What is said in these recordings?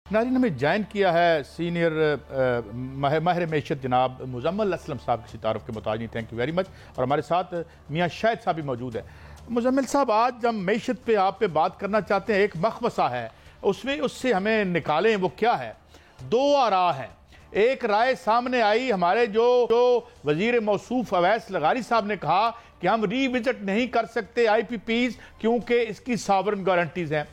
नाज़रीन, हमें ज्वाइन किया है सीनियर माहिर मैशत जनाब मुजम्मिल असलम साहब की तारुफ के मुताबिक। Thank you very much. और हमारे साथ मियाँ शाहिद साहब भी मौजूद है। मुजम्मिल साहब, आज हम मैशत पे आप पे बात करना चाहते हैं। एक मखमसा है उसमें, उससे हमें निकालें, वो क्या है? दो आरा हैं। एक राय सामने आई, हमारे जो वजीर मौसूफ अवैस लगारी साहब ने कहा कि हम रीविजिट नहीं कर सकते IPPs क्योंकि इसकी सॉवरेन गारंटीज हैं।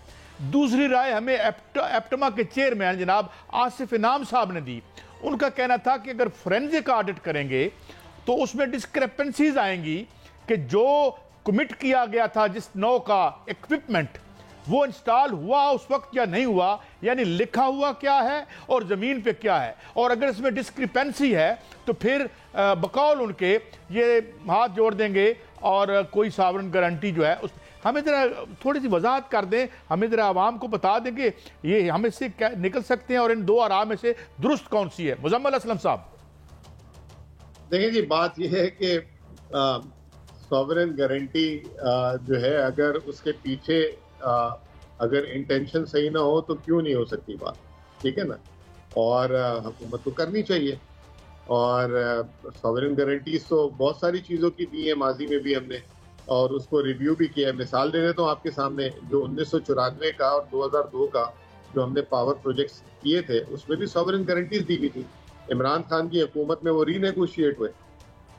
दूसरी राय हमें एप्टमा के चेयरमैन जनाब आसिफ इनाम साहब ने दी। उनका कहना था कि अगर फोरेंसिक ऑडिट करेंगे तो उसमें डिस्क्रिपेंसीज आएंगी कि जो कमिट किया गया था, जिस नौ का इक्विपमेंट वो इंस्टॉल हुआ उस वक्त या नहीं हुआ, यानी लिखा हुआ क्या है और ज़मीन पे क्या है। और अगर इसमें डिस्क्रिपेंसी है तो फिर बकौल उनके ये हाथ जोड़ देंगे और कोई सॉवरेन गारंटी जो है उस हमें ज़रा थोड़ी सी वजाहत कर दें, हमें ज़रा आवाम को बता दें कि ये हम इससे क्या निकल सकते हैं और इन दो आराम में से दुरुस्त कौन सी है। मुजम्मिल असलम साहब, देखिए जी, बात यह है कि सॉवरेन गारंटी जो है, अगर उसके पीछे अगर इंटेंशन सही ना हो तो क्यों नहीं हो सकती बात, ठीक है ना। और हुकूमत को करनी चाहिए। और सॉवरेन गारंटीज तो बहुत सारी चीज़ों की दी है, माजी में भी हमने, और उसको रिव्यू भी किया है। मिसाल दे देता हूँ आपके सामने, जो 1994 का और 2002 का जो हमने पावर प्रोजेक्ट्स किए थे, उसमें भी सॉवरेन गारंटीज दी गई थी। इमरान खान की हुकूमत में वो रीनेगोशिएट हुए,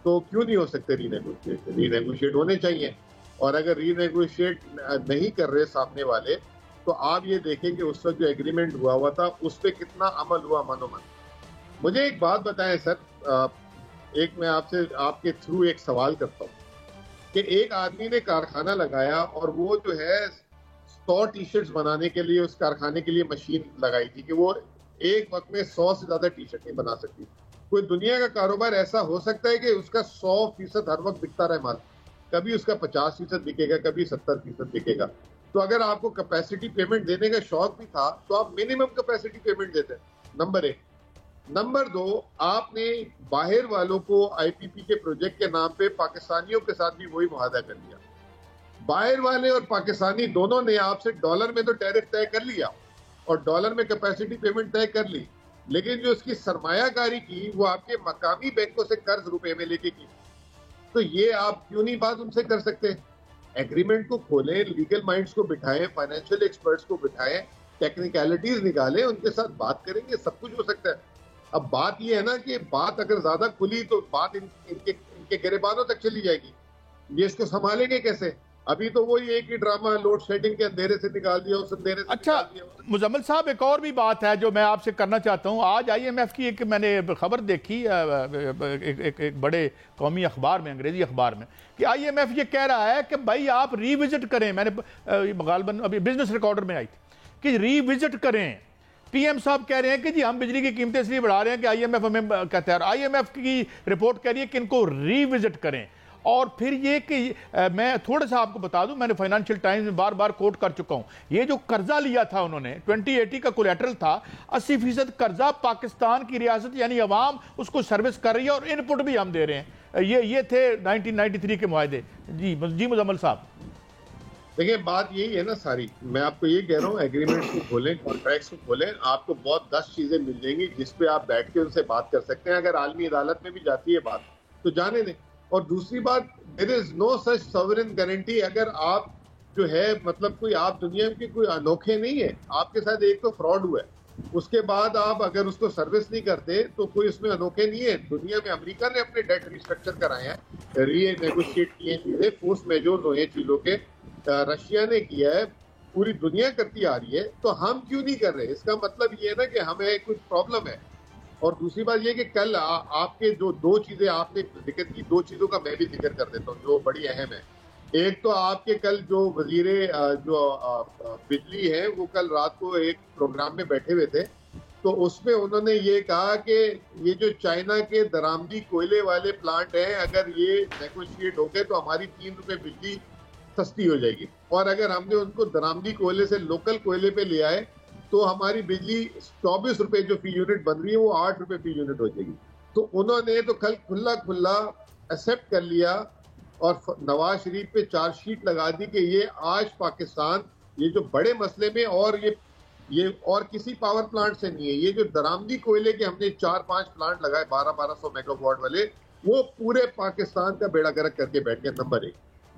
तो क्यों नहीं हो सकते रीनेगोशिएट होने चाहिए। और अगर रीनेगोशिएट नहीं कर रहे सामने वाले, तो आप ये देखें कि उस वक्त जो एग्रीमेंट हुआ था उस पर कितना अमल हुआ मनोमन। मुझे एक बात बताएं सर, एक मैं आपसे आपके थ्रू एक सवाल करता हूँ कि एक आदमी ने कारखाना लगाया और वो जो है 100 टी-शर्ट्स बनाने के लिए उस कारखाने के लिए मशीन लगाई थी कि वो एक वक्त में 100 से ज्यादा टी-शर्ट नहीं बना सकती। कोई दुनिया का कारोबार ऐसा हो सकता है कि उसका 100% हर वक्त बिकता रहे माल? कभी उसका 50% बिकेगा, कभी 70% बिकेगा। तो अगर आपको कैपेसिटी पेमेंट देने का शौक भी था तो आप मिनिमम कैपेसिटी पेमेंट देते हैं, नंबर 1। नंबर 2, आपने बाहर वालों को IPP के प्रोजेक्ट के नाम पे पाकिस्तानियों के साथ भी वही मुआहदा कर लिया। बाहर वाले और पाकिस्तानी दोनों ने आपसे डॉलर में तो टैरिफ तय कर लिया और डॉलर में कैपेसिटी पेमेंट तय कर ली, लेकिन जो उसकी सरमायाकारी की वो आपके मकामी बैंकों से कर्ज रुपए में लेके की। तो ये आप क्यों नहीं बात उनसे कर सकते? एग्रीमेंट को खोलें, लीगल माइंड्स को बिठाएं, फाइनेंशियल एक्सपर्ट्स को बिठाएं, टेक्निकलिटीज निकालें, उनके साथ बात करेंगे, सब कुछ हो सकता है। अब बात यह है ना कि बात अगर ज्यादा खुली तो बात इनके गिरेबानों तक चली जाएगी। ये इसको संभालेंगे कैसे? अभी तो वही एक ही ड्रामा, लोड शेडिंग के अंधेरे से निकाल दिया, उस अंधेरे से अच्छा निकाल दिया। मुजम्मिल साहब, एक और भी बात है जो मैं आपसे करना चाहता हूँ। आज IMF की एक मैंने खबर देखी एक बड़े कौमी अखबार में, अंग्रेजी अखबार में, कि IMF ये कह रहा है कि भाई आप रीविजिट करें। मैंने गालबन अभी बिजनेस रिकॉर्डर में आई थी कि रीविजिट करें। PM साहब कह रहे हैं कि जी हम बिजली की कीमतें इसलिए बढ़ा रहे हैं कि IMF हमें कहता है, और IMF की रिपोर्ट कह रही है कि इनको रीविजिट करें। और फिर ये कि मैं थोड़ा सा आपको बता दूं, मैंने फाइनेंशियल टाइम्स में बार बार कोट कर चुका हूं, ये जो कर्जा लिया था उन्होंने 2080 का कोलेटरल था, 80% कर्जा पाकिस्तान की रियासत यानी अवाम उसको सर्विस कर रही है और इनपुट भी हम दे रहे हैं। ये थे 1993 के मुआहदे। जी मुजम्मिल साहब, देखिए बात यही है ना सारी, मैं आपको ये कह रहा हूँ, एग्रीमेंट्स को खोलें, कॉन्ट्रैक्ट्स को खोलें, आपको बहुत 10 चीजें मिल जाएंगी जिस पे आप बैठ के उनसे बात कर सकते हैं। अगर आलमी अदालत में भी जाती है बात तो जाने दें। और दूसरी बात, there is no such sovereign guarantee. अगर आप जो है मतलब कोई आप दुनिया के कोई अनोखे नहीं है, आपके साथ एक तो फ्रॉड हुआ है, उसके बाद आप अगर उसको सर्विस नहीं करते तो कोई उसमें अनोखे नहीं है। दुनिया में अमेरिका ने अपने डेट रिस्ट्रक्चर कराए हैं, रीनेगोशिएट किए चीजें, फोर्स मेजोर हुए चीजों के, रशिया ने किया है, पूरी दुनिया करती आ रही है, तो हम क्यों नहीं कर रहे? इसका मतलब ये है ना कि हमें कुछ प्रॉब्लम है। और दूसरी बात ये कि कल आपके जो दो चीजें आपने जिक्र की, दो चीजों का मैं भी जिक्र कर देता हूँ जो बड़ी अहम है। एक तो आपके कल जो वजीरे जो बिजली है वो कल रात को एक प्रोग्राम में बैठे हुए थे, तो उसमें उन्होंने ये कहा कि ये जो चाइना के दरामदी कोयले वाले प्लांट हैं, अगर ये नेगोशिएट हो गए तो हमारी 3 रुपए बिजली सस्ती हो जाएगी, और अगर हमने उनको दरामदी कोयले से लोकल कोयले पे ले आए तो हमारी बिजली 24 रुपए जो फी यूनिट बन रही है वो 8 रुपए फी यूनिट हो जाएगी। तो उन्होंने तो कल खुला एक्सेप्ट कर लिया और नवाज शरीफ पे चार्जशीट लगा दी कि ये आज पाकिस्तान ये जो बड़े मसले में, और ये और किसी पावर प्लांट से नहीं है। ये जो दरामदी कोयले के हमने 4-5 प्लांट लगाए 1200 मेगावाट वाले, वो पूरे पाकिस्तान का बेड़ा गर्क करके बैठ गए, नंबर 1।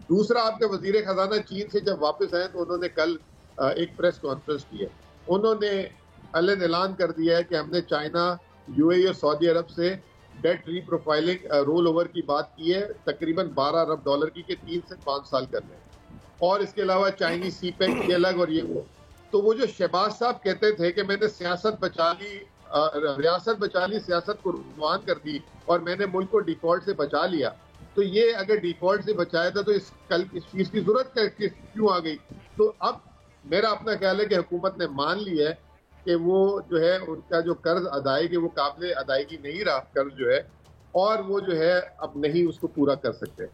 दूसरा, आपके वजीर खजाना चीन से जब वापस आए तो उन्होंने कल एक प्रेस कॉन्फ्रेंस की है। उन्होंने ऐलान कर दिया है कि हमने चाइना, यूएई और सऊदी अरब से डेट रीप्रोफाइलिंग रोल ओवर की बात की है, तकरीबन $12 अरब की के 3 से 5 साल कर लें। और इसके अलावा चाइनीज सीपेक की अलग और ये वो। तो वो जो शहबाज साहब कहते थे कि मैंने सियासत बचा ली, रियासत बचा ली, सियासत को रुकवान कर दी और मैंने मुल्क को डिफॉल्ट से बचा लिया, तो ये अगर डिफॉल्ट से बचाया था तो इस फीस की जरूरत क्यों आ गई? तो अब मेरा अपना ख्याल है कि हुकूमत ने मान लिया है कि वो जो है उनका जो कर्ज अदायगी वो काबिल अदायगी नहीं रहा, कर्ज जो है, और वो जो है अब नहीं उसको पूरा कर सकते।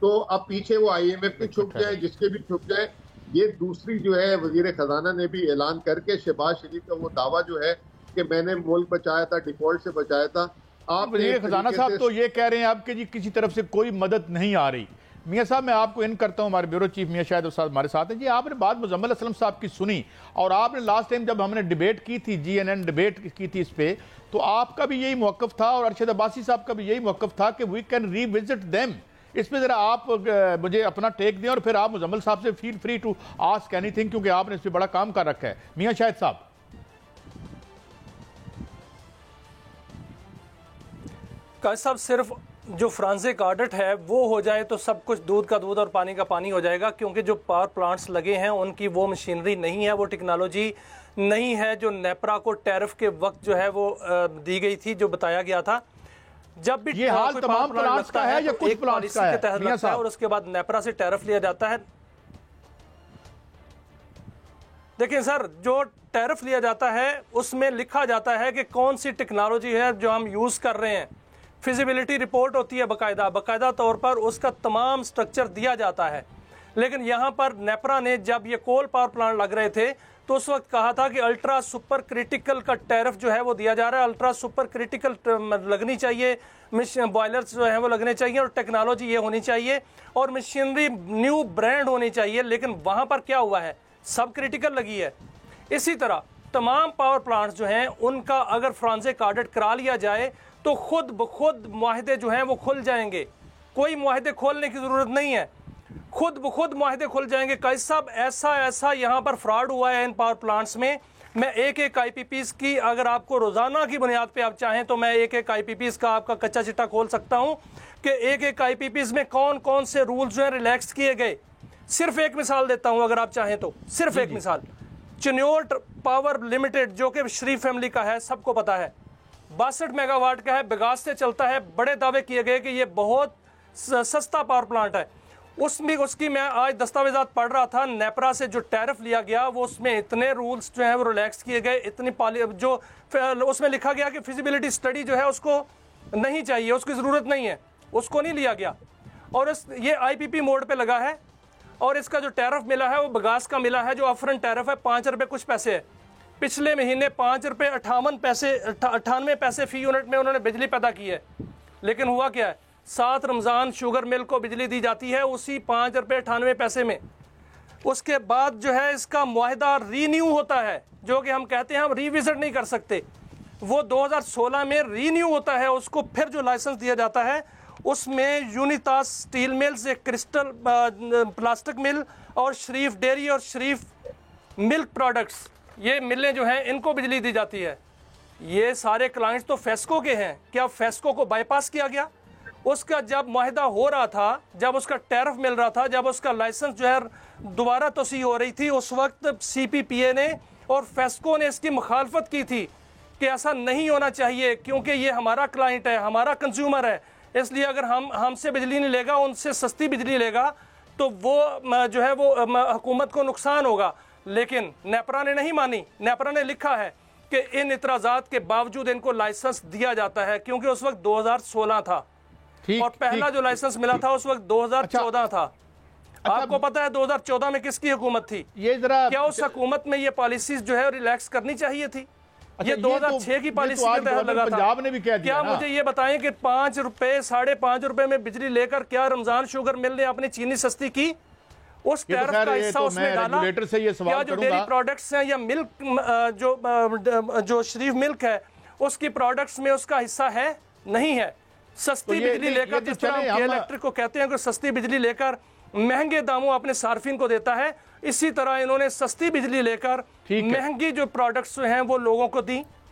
तो अब पीछे वो IMF के छुप जाए, जिसके भी छुप जाए। ये दूसरी जो है वजीर खजाना ने भी ऐलान करके शहबाज शरीफ का वो दावा जो है कि मैंने मुल्क बचाया था, डिफॉल्ट से बचाया था। आप वजीर खजाना साहब तो ये कह रहे हैं आपके जी किसी तरफ से कोई मदद नहीं आ रही। मियां साहब मैं आपको इन करता हूं, हमारे ब्यूरो चीफ मियां शाहिद उस्ताद हमारे साथ हैं जी। आपने बात मुजम्मिल असलम साहब की सुनी और आपने लास्ट टाइम जब हमने डिबेट की थी, GNN डिबेट की थी इस पे, तो आपका भी यही मौक़िफ़ था और अरशद अब्बासी साहब का भी यही मौक़िफ़ था कि वी कैन रीविजिट देम। इस पे जरा आप मुझे अपना टेक दें और फिर आप मुजम्मिल साहब से feel free to ask anything, क्योंकि आपने इस पे बड़ा काम कर रखा है। मियां शाहिद साहब। साहब सिर्फ जो फ्रांसिक ऑडिट है वो हो जाए तो सब कुछ दूध का दूध और पानी का पानी हो जाएगा, क्योंकि जो पावर प्लांट्स लगे हैं उनकी वो मशीनरी नहीं है, वो टेक्नोलॉजी नहीं है जो नेपरा को टैरिफ के वक्त जो है वो दी गई थी, जो बताया गया था। जब भी ये हाल तमाम प्लांट्स का है या कुछ प्लांट्स का है? के तहत लगता है और उसके बाद नेपरा से टैरिफ लिया जाता है। देखिए सर, जो टैरिफ लिया जाता है उसमें लिखा जाता है कि कौन सी टेक्नोलॉजी है जो हम यूज़ कर रहे हैं। फिजिबिलिटी रिपोर्ट होती है बाकायदा तौर पर, उसका तमाम स्ट्रक्चर दिया जाता है। लेकिन यहाँ पर नेपरा ने जब ये कोल पावर प्लांट लग रहे थे तो उस वक्त कहा था कि अल्ट्रा सुपर क्रिटिकल का टैरिफ जो है वो दिया जा रहा है, अल्ट्रा सुपर क्रिटिकल लगनी चाहिए, बॉयलर्स जो है वो लगने चाहिए और टेक्नोलॉजी ये होनी चाहिए और मशीनरी न्यू ब्रांड होनी चाहिए। लेकिन वहाँ पर क्या हुआ है, सब क्रिटिकल लगी है। इसी तरह तमाम पावर प्लांट्स जो हैं उनका अगर फ्रांसिक ऑडिट करा लिया जाए तो खुद ब खुद मुआहदे जो हैं वो खुल जाएंगे, कोई मुआहदे खोलने की ज़रूरत नहीं है, खुद ब खुद मुआहदे खुल जाएंगे। कैसे साहब ऐसा यहाँ पर फ्रॉड हुआ है इन पावर प्लांट्स में। मैं एक IPPs की, अगर आपको रोज़ाना की बुनियाद पे आप चाहें तो मैं एक IPPs का आपका कच्चा चिट्ठा खोल सकता हूँ कि एक IPPs में कौन कौन से रूल्स जो हैं रिलैक्स किए गए। सिर्फ एक मिसाल देता हूँ अगर आप चाहें तो, सिर्फ एक मिसाल। चिन्योट पावर लिमिटेड जो कि शरीफ फैमिली का है, सबको पता है, 62 मेगावाट का है, बिगास से चलता है। बड़े दावे किए गए कि ये बहुत सस्ता पावर प्लांट है। उसकी मैं आज दस्तावेजात पढ़ रहा था, नेपरा से जो टैरिफ लिया गया वो उसमें इतने रूल्स जो है वो रिलैक्स किए गए, इतनी जो उसमें लिखा गया कि फिजिबिलिटी स्टडी जो है उसको नहीं चाहिए, उसकी ज़रूरत नहीं है, उसको नहीं लिया गया। और ये IPP मोड पे लगा है और इसका जो टैरिफ मिला है वो बगास का मिला है, जो अफरन टैरिफ है 5 रुपये कुछ पैसे है। पिछले महीने 5 रुपये 98 पैसे फी यूनिट में उन्होंने बिजली पैदा की है। लेकिन हुआ क्या है, 7 रमज़ान शुगर मिल को बिजली दी जाती है उसी 5 रुपये 98 पैसे में। उसके बाद जो है इसका मुआहदा रीन्यू होता है, जो कि हम कहते हैं हम रिविजिट नहीं कर सकते, वो 2016 में रीन्यू होता है। उसको फिर जो लाइसेंस दिया जाता है उसमें यूनितास स्टील मिल्स, एक क्रिस्टल प्लास्टिक मिल और शरीफ डेयरी और शरीफ मिल्क प्रोडक्ट्स, ये मिलें जो हैं इनको बिजली दी जाती है। ये सारे क्लाइंट्स तो फेस्को के हैं। क्या फेस्को को बाईपास किया गया? उसका जब मुआहदा हो रहा था, जब उसका टैरिफ मिल रहा था, जब उसका लाइसेंस जो है दोबारा तोसी हो रही थी, उस वक्त CPPA ने और फेस्को ने इसकी मुखालफत की थी कि ऐसा नहीं होना चाहिए, क्योंकि ये हमारा क्लाइंट है, हमारा कंज्यूमर है, इसलिए अगर हमसे बिजली नहीं लेगा, उनसे सस्ती बिजली लेगा तो वो जो है वो हुकूमत को नुकसान होगा। लेकिन नेपरा ने नहीं मानी। नेपरा ने लिखा है कि इन इतराज़ात के बावजूद इनको लाइसेंस दिया जाता है, क्योंकि उस वक्त 2016 था और पहला जो लाइसेंस मिला था उस वक्त 2014 था। आपको पता है 2014 में किसकी हुकूमत थी? ये जरा क्या उस हुकूमत में ये पॉलिसीज जो है रिलैक्स करनी चाहिए थी? ये 2006 की पॉलिसी के तहत लगा था। पंजाब ने भी कह दिया। क्या मुझे ये बताएं कि 5 रुपए 5.5 रुपए में बिजली लेकर क्या रमजान शुगर मिल ने अपनी चीनी सस्ती की? उस टैरिफ का हिस्सा उसमें डाला। रेगुलेटर से ये सवाल क्या जो डेयरी प्रोडक्ट्स हैं या मिल्क जो शरीफ मिल्क है उसकी प्रोडक्ट्स में उसका हिस्सा है? नहीं है। सस्ती बिजली लेकर, जिस तरह इलेक्ट्रिक को कहते हैं कि सस्ती बिजली लेकर महंगे दामों अपने सार्फिन को देता है, इसी तरह इन्होंने सस्ती बिजली लेकर महंगी जो प्रोडक्ट्स हैं वो लोगों को दी।